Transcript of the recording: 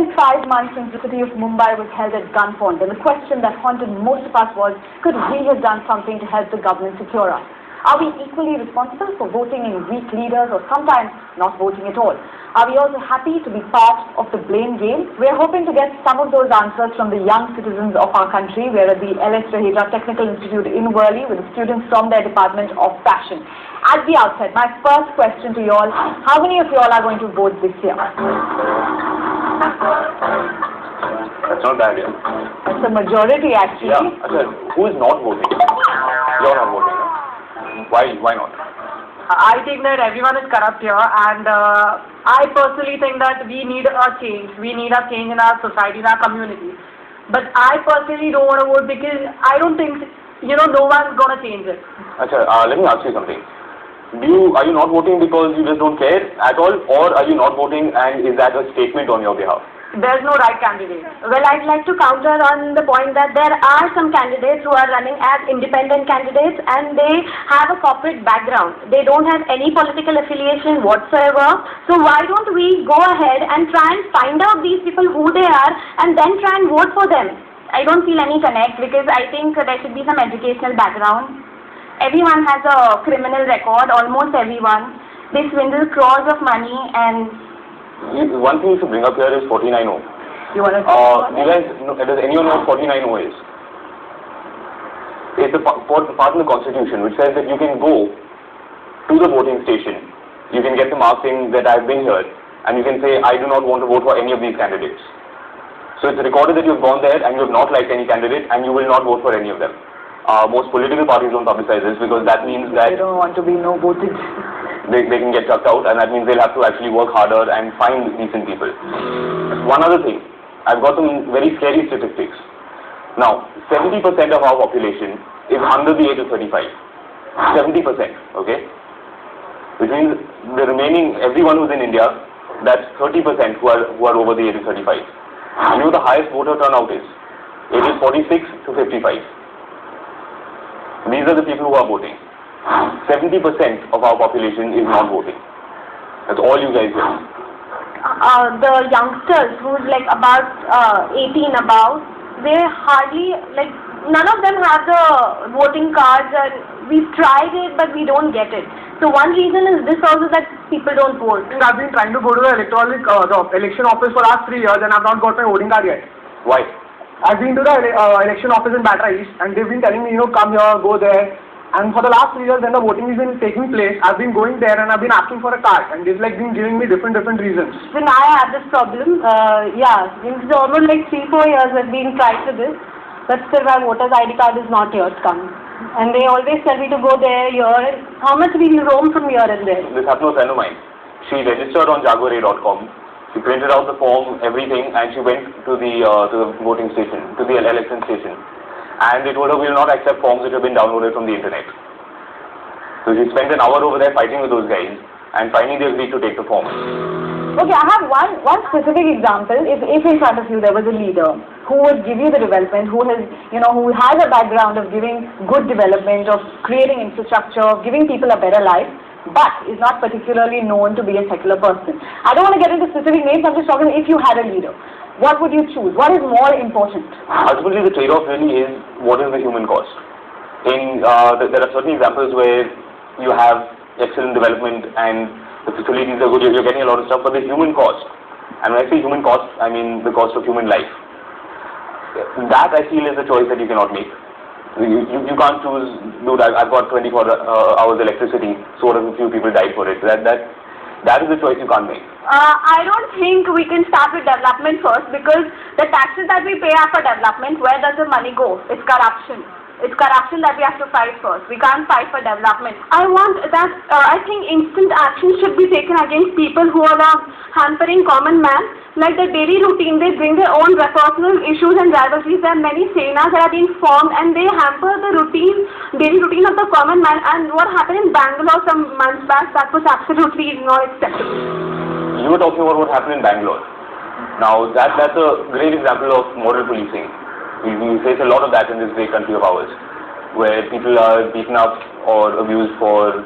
been 5 months since the city of Mumbai was held at gunpoint, and the question that haunted most of us was, could we have done something to help the government secure us? Are we equally responsible for voting in weak leaders or sometimes not voting at all? Are we also happy to be part of the blame game? We're hoping to get some of those answers from the young citizens of our country. We're at the LS Raheja Technical Institute in Worli with the students from their Department of Fashion. At the outset, my first question to you all, how many of you all are going to vote this year? That's not bad, yeah. It's a majority, actually. Yeah, who is not voting? You're not voting, no? Why not? I think that everyone is corrupt here, and I personally think that we need a change. We need a change in our society, in our community. But I personally don't want to vote because I don't think, no one's going to change it. Achha, let me ask you something. Are you not voting because you just don't care at all, or are you not voting and is that a statement on your behalf? There's no right candidate. Well, I'd like to counter on the point that there are some candidates who are running as independent candidates and they have a corporate background. They don't have any political affiliation whatsoever. So why don't we go ahead and try and find out these people who they are and then try and vote for them? I don't feel any connect because I think there should be some educational background. Everyone has a criminal record, almost everyone. They swindle crores of money and one thing you should bring up here is 49O. You want to you guys, does anyone know what 49O is? It's a part in the Constitution which says that you can go to the voting station, you can get the marking that I've been here, and you can say, I do not want to vote for any of these candidates. So it's recorded that you've gone there and you have not liked any candidate and you will not vote for any of them. Most political parties don't publicize this because that means that they don't want to be no voted. They can get chucked out, and that means they'll have to actually work harder and find decent people. One other thing, I've got some very scary statistics. Now, 70% of our population is under the age of 35. 70%, okay? Which means the remaining, everyone who's in India, that's 30% who are over the age of 35. You know the highest voter turnout is? Ages 46 to 55. These are the people who are voting. 70% of our population is not voting. That's all you guys get. The youngsters who's like about 18 above, they hardly, like, none of them have the voting cards, and we've tried it but we don't get it. So one reason is this also, that people don't vote. I've been trying to go to the election office for the last 3 years and I've not got my voting card yet. Why? I've been to the election office in Batra East and they've been telling me, come here, go there. And for the last 3 years when the voting has been taking place, I've been going there and I've been asking for a card and they've been giving me different reasons. When I have this problem, it's almost like 3-4 years I've been trying to this, but still my voter's ID card is not yet come. And they always tell me to go there, here. How much we roam from here and there? This happened to a friend of mine. She registered on jaguar.com. She printed out the form, everything, and she went to the voting station, to the election station. And they told her, we will not accept forms which have been downloaded from the internet. So she spent an hour over there fighting with those guys, and finally they agreed to take the form. Okay, I have one specific example. If in front of you there was a leader who would give you the development, who has a background of giving good development, of creating infrastructure, of giving people a better life, but is not particularly known to be a secular person. I don't want to get into specific names, I'm just talking if you had a leader. What would you choose? What is more important? Ultimately, the trade-off really is what is the human cost. There are certain examples where you have excellent development and the facilities are good, you're getting a lot of stuff, but the human cost, and when I say human cost, I mean the cost of human life. That I feel is a choice that you cannot make. You can't choose, dude, I've got 24 hours electricity, so what if a few people died for it? That is the choice you can't make. I don't think we can start with development first, because the taxes that we pay are for development. Where does the money go? It's corruption. It's corruption that we have to fight first. We can't fight for development. I think instant action should be taken against people who are hampering common man. Like the daily routine, they bring their own personal issues and rivalries. There are many senas that are being formed and they hamper the daily routine of the common man. And what happened in Bangalore some months back, that was absolutely not acceptable. You were talking about what happened in Bangalore. Now, that's a great example of moral policing. We face a lot of that in this great country of ours, where people are beaten up or abused for